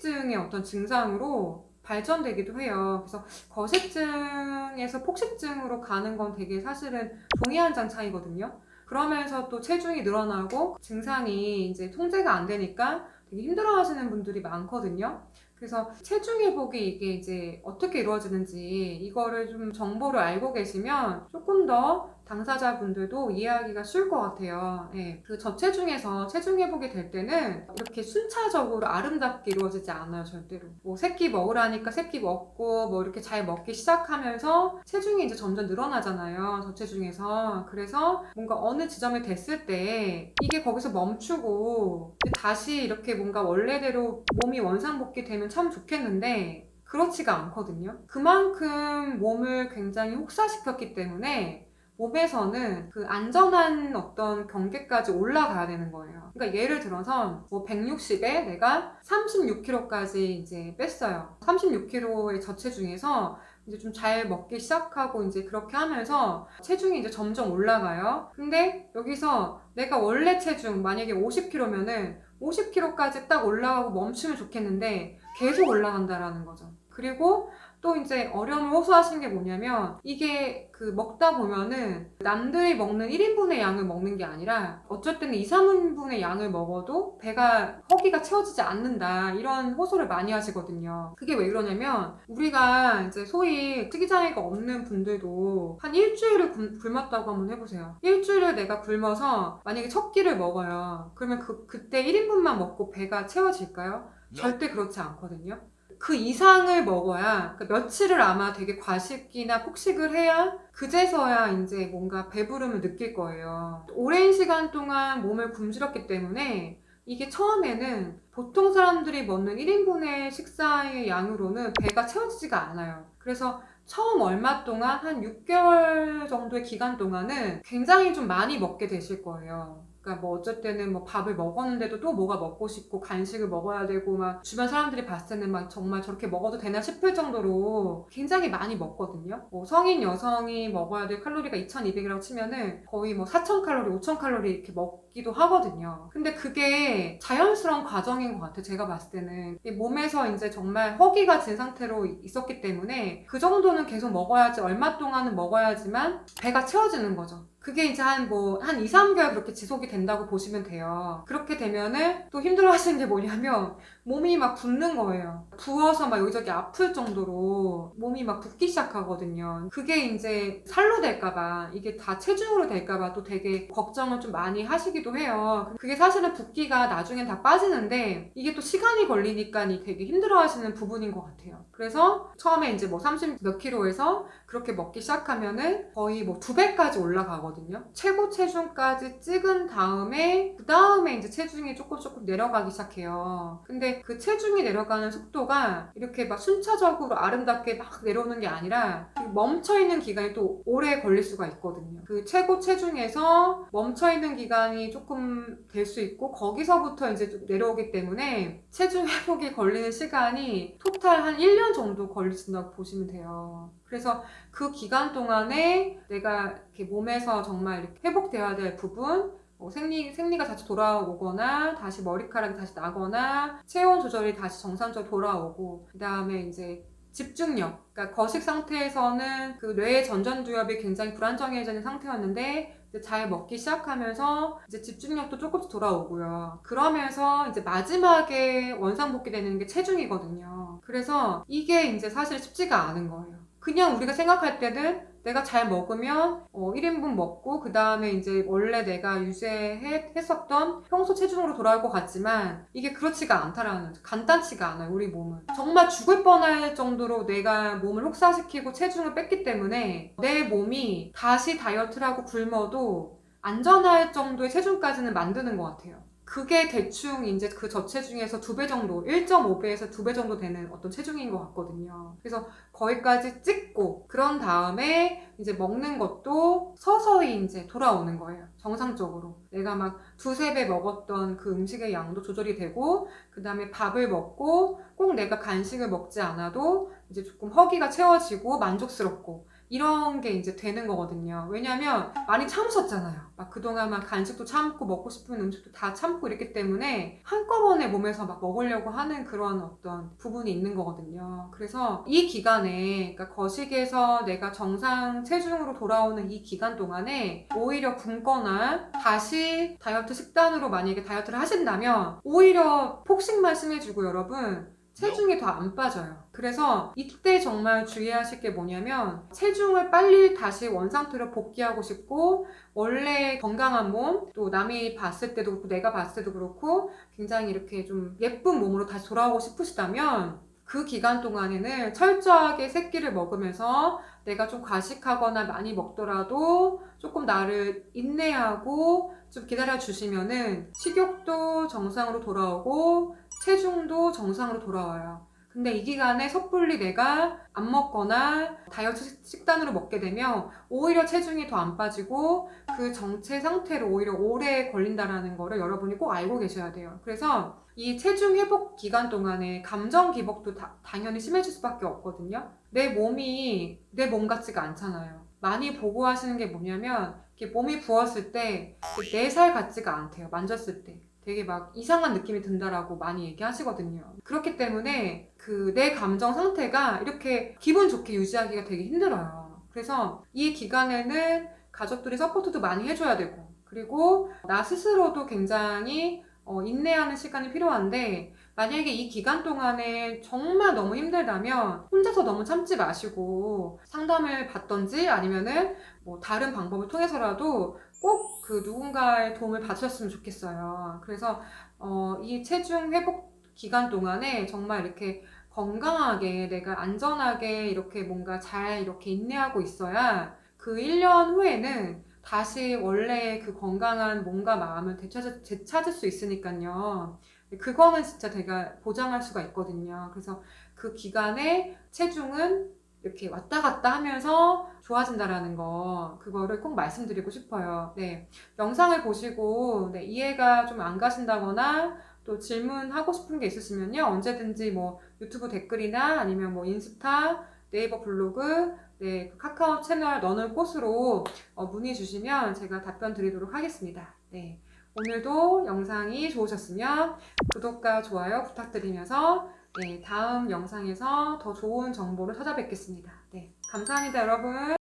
거식증의 어떤 증상으로 발전되기도 해요. 그래서 거식증에서 폭식증으로 가는 건 되게 사실은 종이 한 장 차이거든요. 그러면서 또 체중이 늘어나고 증상이 이제 통제가 안 되니까 되게 힘들어 하시는 분들이 많거든요. 그래서 체중 회복이 이게 이제 어떻게 이루어지는지 이거를 좀 정보를 알고 계시면 조금 더 당사자분들도 이해하기가 쉬울 것 같아요. 예. 그 저체중에서 체중 회복이 될 때는 이렇게 순차적으로 아름답게 이루어지지 않아요, 절대로. 뭐 새끼 먹으라니까 새끼 먹고 뭐 이렇게 잘 먹기 시작하면서 체중이 이제 점점 늘어나잖아요, 저체중에서. 그래서 뭔가 어느 지점에 됐을 때 이게 거기서 멈추고 다시 이렇게 뭔가 원래대로 몸이 원상복귀 되면 참 좋겠는데 그렇지가 않거든요. 그만큼 몸을 굉장히 혹사시켰기 때문에 몸에서는 그 안전한 어떤 경계까지 올라가야 되는 거예요. 그러니까 예를 들어서 뭐 160에 내가 36kg까지 이제 뺐어요. 36kg의 저체중에서 이제 좀 잘 먹기 시작하고 이제 그렇게 하면서 체중이 이제 점점 올라가요. 근데 여기서 내가 원래 체중 만약에 50kg면은 50kg까지 딱 올라가고 멈추면 좋겠는데 계속 올라간다라는 거죠. 그리고 또 이제 어려움을 호소하시는 게 뭐냐면 이게 그 먹다 보면은 남들이 먹는 1인분의 양을 먹는 게 아니라 어쩔 때는 2, 3인분의 양을 먹어도 배가 허기가 채워지지 않는다 이런 호소를 많이 하시거든요. 그게 왜 그러냐면 우리가 이제 소위 특이장애가 없는 분들도 한 일주일을 굶었다고 한번 해보세요. 일주일을 내가 굶어서 만약에 첫 끼를 먹어요. 그러면 그때 1인분만 먹고 배가 채워질까요? 절대 그렇지 않거든요. 그 이상을 먹어야, 그러니까 며칠을 아마 되게 과식이나 폭식을 해야 그제서야 이제 뭔가 배부름을 느낄 거예요. 오랜 시간 동안 몸을 굶주렸기 때문에 이게 처음에는 보통 사람들이 먹는 1인분의 식사의 양으로는 배가 채워지지가 않아요. 그래서 처음 얼마 동안 한 6개월 정도의 기간 동안은 굉장히 좀 많이 먹게 되실 거예요. 그러니까 뭐 어쩔 때는 뭐 밥을 먹었는데도 또 뭐가 먹고 싶고 간식을 먹어야 되고 막 주변 사람들이 봤을 때는 막 정말 저렇게 먹어도 되나 싶을 정도로 굉장히 많이 먹거든요. 뭐 성인 여성이 먹어야 될 칼로리가 2200이라고 치면은 거의 뭐 4000칼로리, 5000칼로리 이렇게 먹기도 하거든요. 근데 그게 자연스러운 과정인 것 같아요. 제가 봤을 때는 몸에서 이제 정말 허기가 진 상태로 있었기 때문에 그 정도는 계속 먹어야지, 얼마 동안은 먹어야지만 배가 채워지는 거죠. 그게 이제 한 2, 3개월 그렇게 지속이 된다고 보시면 돼요. 그렇게 되면은 또 힘들어 하시는 게 뭐냐면 몸이 막 붓는 거예요. 부어서 막 여기저기 아플 정도로 몸이 막 붓기 시작하거든요. 그게 이제 살로 될까봐, 이게 다 체중으로 될까봐 또 되게 걱정을 좀 많이 하시기도 해요. 그게 사실은 붓기가 나중엔 다 빠지는데 이게 또 시간이 걸리니까 되게 힘들어 하시는 부분인 것 같아요. 그래서 처음에 이제 뭐 30 몇 킬로에서 그렇게 먹기 시작하면은 거의 뭐 2배까지 올라가거든요. 최고 체중까지 찍은 다음에 그 다음에 이제 체중이 조금 내려가기 시작해요. 근데 그 체중이 내려가는 속도가 이렇게 막 순차적으로 아름답게 막 내려오는 게 아니라 멈춰있는 기간이 또 오래 걸릴 수가 있거든요. 그 최고 체중에서 멈춰있는 기간이 조금 될 수 있고 거기서부터 이제 좀 내려오기 때문에 체중 회복이 걸리는 시간이 토탈 한 1년 정도 걸리신다고 보시면 돼요. 그래서 그 기간 동안에 내가 이렇게 몸에서 정말 이렇게 회복되어야 될 부분, 생리가 다시 돌아오거나 다시 머리카락이 다시 나거나 체온 조절이 다시 정상적으로 돌아오고, 그 다음에 이제 집중력, 그러니까 거식 상태에서는 그 뇌의 전전두엽이 굉장히 불안정해지는 상태였는데 이제 잘 먹기 시작하면서 이제 집중력도 조금씩 돌아오고요. 그러면서 이제 마지막에 원상복귀 되는 게 체중이거든요. 그래서 이게 이제 사실 쉽지가 않은 거예요. 그냥 우리가 생각할 때는 내가 잘 먹으면 1인분 먹고 그 다음에 이제 원래 내가 유지했었던 평소 체중으로 돌아올 것 같지만 이게 그렇지가 않다라는, 간단치가 않아요. 우리 몸은 정말 죽을 뻔할 정도로 내가 몸을 혹사시키고 체중을 뺐기 때문에 내 몸이 다시 다이어트를 하고 굶어도 안전할 정도의 체중까지는 만드는 것 같아요. 그게 대충 이제 그 저체중에서 2배 정도, 1.5배에서 2배 정도 되는 어떤 체중인 것 같거든요. 그래서 거기까지 찍고 그런 다음에 이제 먹는 것도 서서히 이제 돌아오는 거예요. 정상적으로. 내가 막 2, 3배 먹었던 그 음식의 양도 조절이 되고 그 다음에 밥을 먹고 꼭 내가 간식을 먹지 않아도 이제 조금 허기가 채워지고 만족스럽고 이런 게 이제 되는 거거든요. 왜냐면 많이 참으셨잖아요. 막 그동안 막 간식도 참고 먹고 싶은 음식도 다 참고 이랬기 때문에 한꺼번에 몸에서 막 먹으려고 하는 그런 어떤 부분이 있는 거거든요. 그래서 이 기간에, 그러니까 거식에서 내가 정상 체중으로 돌아오는 이 기간 동안에 오히려 굶거나 다시 다이어트 식단으로 만약에 다이어트를 하신다면 오히려 폭식만 심해지고 여러분 체중이 더 안 빠져요. 그래서 이때 정말 주의하실 게 뭐냐면 체중을 빨리 다시 원상태로 복귀하고 싶고 원래 건강한 몸, 또 남이 봤을 때도 그렇고 내가 봤을 때도 그렇고 굉장히 이렇게 좀 예쁜 몸으로 다시 돌아오고 싶으시다면 그 기간 동안에는 철저하게 새끼를 먹으면서 내가 좀 과식하거나 많이 먹더라도 조금 나를 인내하고 좀 기다려 주시면은 식욕도 정상으로 돌아오고 체중도 정상으로 돌아와요. 근데 이 기간에 섣불리 내가 안 먹거나 다이어트 식단으로 먹게 되면 오히려 체중이 더 안 빠지고 그 정체 상태로 오히려 오래 걸린다라는 거를 여러분이 꼭 알고 계셔야 돼요. 그래서 이 체중 회복 기간 동안에 감정 기복도 당연히 심해질 수밖에 없거든요. 내 몸이 내 몸 같지가 않잖아요. 많이 보고하시는 게 뭐냐면 이렇게 몸이 부었을 때 내 살 같지가 않대요. 만졌을 때. 되게 막 이상한 느낌이 든다라고 많이 얘기하시거든요. 그렇기 때문에 그 내 감정 상태가 이렇게 기분 좋게 유지하기가 되게 힘들어요. 그래서 이 기간에는 가족들이 서포트도 많이 해줘야 되고 그리고 나 스스로도 굉장히 인내하는 시간이 필요한데 만약에 이 기간 동안에 정말 너무 힘들다면 혼자서 너무 참지 마시고 상담을 받던지 아니면은 뭐 다른 방법을 통해서라도 꼭 그 누군가의 도움을 받으셨으면 좋겠어요. 그래서 이 체중 회복 기간 동안에 정말 이렇게 건강하게 내가 안전하게 이렇게 뭔가 잘 이렇게 인내하고 있어야 그 1년 후에는 다시 원래 그 건강한 몸과 마음을 되찾을 수 있으니까요. 그거는 진짜 제가 보장할 수가 있거든요. 그래서 그 기간에 체중은 이렇게 왔다 갔다 하면서 좋아진다라는 거, 그거를 꼭 말씀드리고 싶어요. 네. 영상을 보시고, 네, 이해가 좀 안 가신다거나, 또 질문하고 싶은 게 있으시면요. 언제든지 뭐 유튜브 댓글이나 아니면 뭐 인스타, 네이버 블로그, 네, 그 카카오 채널 너는 꽃으로 문의 주시면 제가 답변 드리도록 하겠습니다. 네. 오늘도 영상이 좋으셨으면 구독과 좋아요 부탁드리면서 네, 다음 영상에서 더 좋은 정보를 찾아뵙겠습니다. 네, 감사합니다, 여러분.